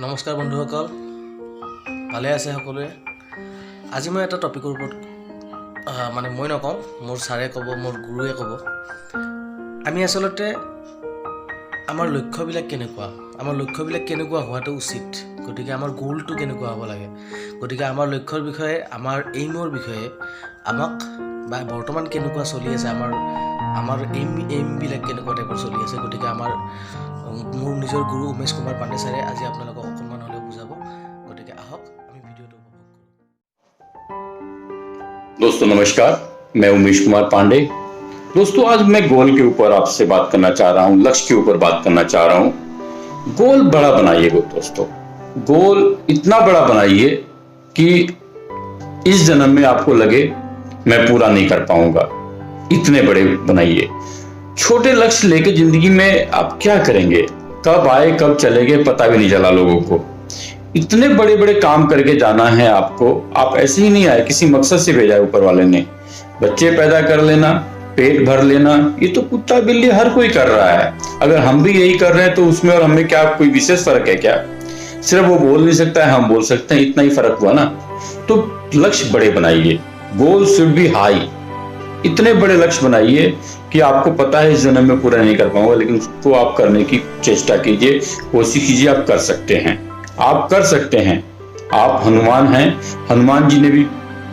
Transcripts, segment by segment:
নমস্কাৰ বন্ধুসকল, ভালে আছে সকলোৱে। আজি মই এটা টপিকৰ ওপৰত মই নকওঁ, মোৰ ছাৰে ক'ব, মোৰ গুৰুৱে ক'ব। আমি আচলতে আমাৰ লক্ষ্যবিলাক কেনেকুৱা হোৱাটো উচিত, গতিকে আমাৰ গ'লটো কেনেকুৱা হ'ব লাগে, গতিকে আমাৰ লক্ষ্যৰ বিষয়ে, আমাৰ এইমৰ বিষয়ে আমাক বা বৰ্তমান কেনেকুৱা চলি আছে, আমাৰ এইমবিলাক কেনেকুৱা টাইপৰ চলি আছে, গতিকে মোৰ নিজৰ গুৰু উমেশ কুমাৰ পাণ্ডে ছাৰে আজি আপোনালোকক অকণমান হ'লেও বুজাব। গতিকে আহক আমি ভিডিঅ'টো উপভোগ কৰোঁ। दोस्तों नमस्कार, मैं उमेश कुमार पांडे। दोस्तों आज मैं गोल के ऊपर आपसे बात करना चाह रहा हूँ, लक्ष्य के ऊपर बात करना चाह रहा हूँ। गोल बड़ा बनाइए दोस्तों, गोल इतना बड़ा बनाइए कि इस जन्म में आपको लगे मैं पूरा नहीं कर पाऊंगा। इतने बड़े बनाइए। छोटे लक्ष्य लेके जिंदगी में आप क्या करेंगे, कब आए कब चले गए पता भी नहीं चला लोगों को। इतने बड़े बड़े काम करके जाना है आपको। आप ऐसे ही नहीं आए, किसी मकसद से भेजा है ऊपर वाले ने। बच्चे पैदा कर लेना, पेट भर लेना, ये तो कुत्ता बिल्ली हर कोई कर रहा है। अगर हम भी यही कर रहे हैं तो उसमें और हमें क्या कोई विशेष फर्क है क्या? सिर्फ वो बोल नहीं सकता है, हम बोल सकते हैं, इतना ही फर्क हुआ ना। तो लक्ष्य बड़े बनाइए, गोल शुड बी हाई। इतने बड़े लक्ष्य बनाइए कि आपको पता है इस जन्म में पूरा नहीं कर पाऊंगा, लेकिन उसको आप करने की चेष्टा कीजिए, कोशिश कीजिए, आप कर सकते हैं, आप कर सकते हैं। आप हनुमान हैं। हनुमान जी ने भी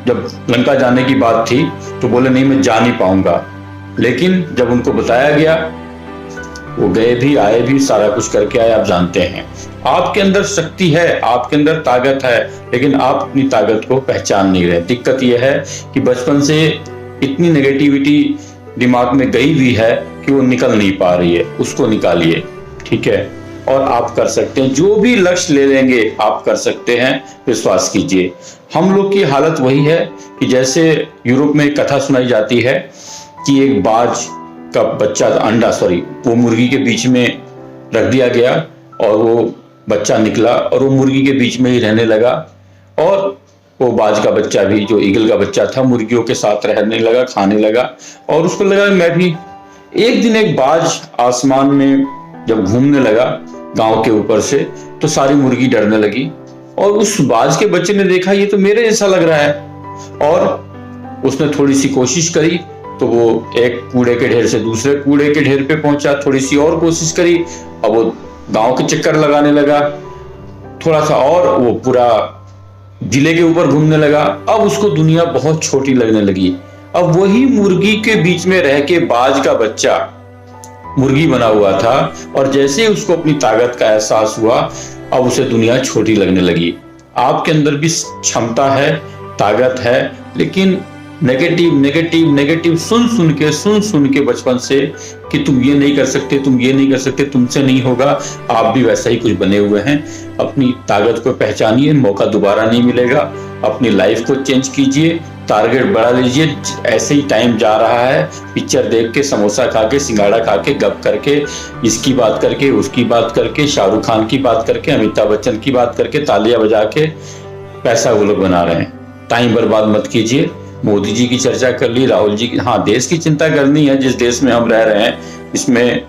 जब लंका जाने की बात थी तो बोले नहीं मैं जा नहीं पाऊंगा, लेकिन जब उनको बताया गया वो गए भी, आए भी, सारा कुछ करके आए। आप जानते हैं आपके अंदर शक्ति है, आपके अंदर ताकत है, लेकिन आप अपनी ताकत को पहचान नहीं रहे। दिक्कत यह है कि बचपन से इतनी नेगेटिविटी दिमाग में गई हुई है कि वो निकल नहीं पा रही है। उसको निकालिए, ठीक है, और आप कर सकते हैं। जो भी लक्ष्य ले लेंगे आप कर सकते हैं, विश्वास कीजिए। हम लोग की हालत वही है कि जैसे यूरोप में एक कथा सुनाई जाती है कि एक बाज का बच्चा वो मुर्गी के बीच में रख दिया गया और वो बच्चा निकला और वो मुर्गी के बीच में ही रहने लगा, और वो बाज का बच्चा भी, जो ईगल का बच्चा था, मुर्गियों के साथ रहने लगा, खाने लगा, और उसको लगा मैं भी। एक दिन एक बाज आसमान में जब घूमने लगा गांव के ऊपर से, तो सारी मुर्गी डरने लगी, और उस बाज के बच्चे ने देखा ये तो मेरे जैसा लग रहा है, और उसने थोड़ी सी कोशिश करी तो वो एक कूड़े के ढेर से दूसरे कूड़े के ढेर पे पहुंचा। थोड़ी सी और कोशिश करी, अब वो गांव के चक्कर लगाने लगा, थोड़ा सा और वो पूरा जिले के ऊपर घूमने लगा। अब उसको दुनिया बहुत छोटी लगने लगी। अब वही मुर्गी के बीच में रह के बाज का बच्चा मुर्गी बना हुआ था, और जैसे ही उसको अपनी ताकत का एहसास हुआ अब उसे दुनिया छोटी लगने लगी। आपके अंदर भी क्षमता है, ताकत है, लेकिन नेगेटिव सुन के बचपन से कि तुम ये नहीं कर सकते, तुमसे नहीं होगा। आप भी वैसा ही कुछ बने हुए हैं। अपनी ताकत को पहचानिए, मौका दोबारा नहीं मिलेगा। अपनी लाइफ को चेंज कीजिए, टारगेट बढ़ा लीजिए। ऐसे ही टाइम जा रहा है, पिक्चर देख के, समोसा खा के, सिंगाड़ा खा के, गप करके, इसकी बात करके, उसकी बात करके, शाहरुख खान की बात करके, अमिताभ बच्चन की बात करके, तालियां बजा के पैसा वो लोग बना रहे हैं। टाइम बर्बाद मत कीजिए। मोदी जी की चर्चा कर ली, राहुल जी की, हाँ देश की चिंता करनी है। जिस देश में हम रह रहे हैं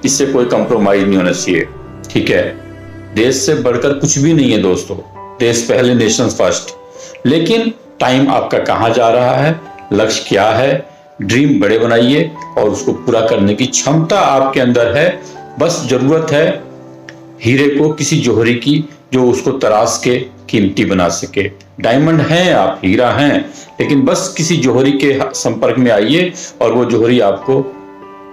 इससे कोई कंप्रोमाइज नहीं होना चाहिए, ठीक है। देश से बढ़कर कुछ भी नहीं है दोस्तों, देश पहले, नेशन फर्स्ट। लेकिन टाइम आपका कहाँ जा रहा है, लक्ष्य क्या है, ड्रीम बड़े बनाइए, और उसको पूरा करने की क्षमता आपके अंदर है। बस जरूरत है हीरे को किसी जौहरी की, जो उसको तराश के कीमती बना सके। डायमंड हैं आप, हीरा हैं, लेकिन बस किसी जौहरी के संपर्क में आइए और वो जौहरी आपको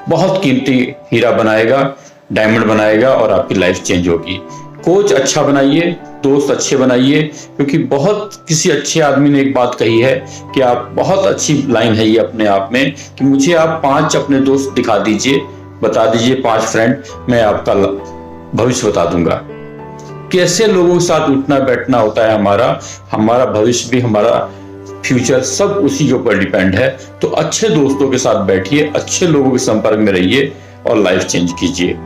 बहुत कीमती हीरा बनाएगा, डायमंड बनाएगा, और आपकी लाइफ चेंज होगी। कोच अच्छा बनाइए, दोस्त अच्छे बनाइए, क्योंकि किसी अच्छे आदमी ने एक बात कही है कि आप, बहुत अच्छी लाइन है ये अपने आप में, कि मुझे आप 5 अपने दोस्त दिखा दीजिए, बता दीजिए 5 फ्रेंड, मैं आपका भविष्य बता दूंगा। कैसे लोगों के साथ उठना बैठना होता है, हमारा भविष्य भी, हमारा फ्यूचर सब उसी के ऊपर डिपेंड है। तो अच्छे दोस्तों के साथ बैठिए, अच्छे लोगों के संपर्क में रहिए और लाइफ चेंज कीजिए।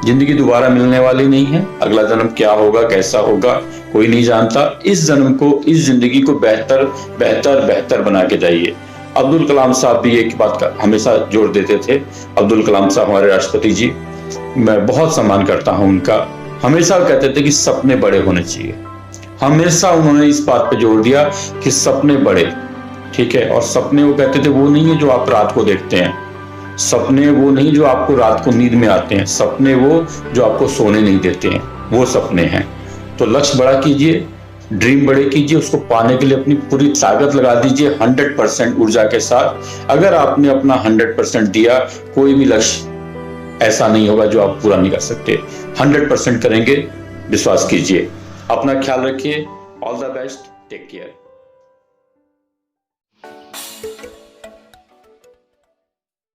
जिंदगी दोबारा मिलने वाली नहीं है। अगला जन्म क्या होगा, कैसा होगा, कोई नहीं जानता। इस जन्म को, इस जिंदगी को बेहतर बना के जाइए। अब्दुल कलाम साहब भी एक बात का हमेशा जोर देते थे। अब्दुल कलाम साहब हमारे राष्ट्रपति जी, मैं बहुत सम्मान करता हूं उनका। हमेशा कहते थे कि सपने बड़े होने चाहिए। हमेशा उन्होंने इस बात पे जोर दिया कि सपने बड़े, ठीक है। और सपने वो कहते थे वो नहीं है जो आप रात को देखते हैं, सपने वो नहीं जो आपको रात को नींद में आते हैं, सपने वो जो आपको सोने नहीं देते हैं, वो सपने हैं। तो लक्ष्य बड़ा कीजिए, ड्रीम बड़े कीजिए, उसको पाने के लिए अपनी पूरी ताकत लगा दीजिए 100% ऊर्जा के साथ। अगर आपने अपना 100% दिया, कोई भी लक्ष्य ऐसा नहीं होगा जो आप पूरा नहीं कर सकते। 100% करेंगे, विश्वास कीजिए। अपना ख्याल रखिए। All the best, take care.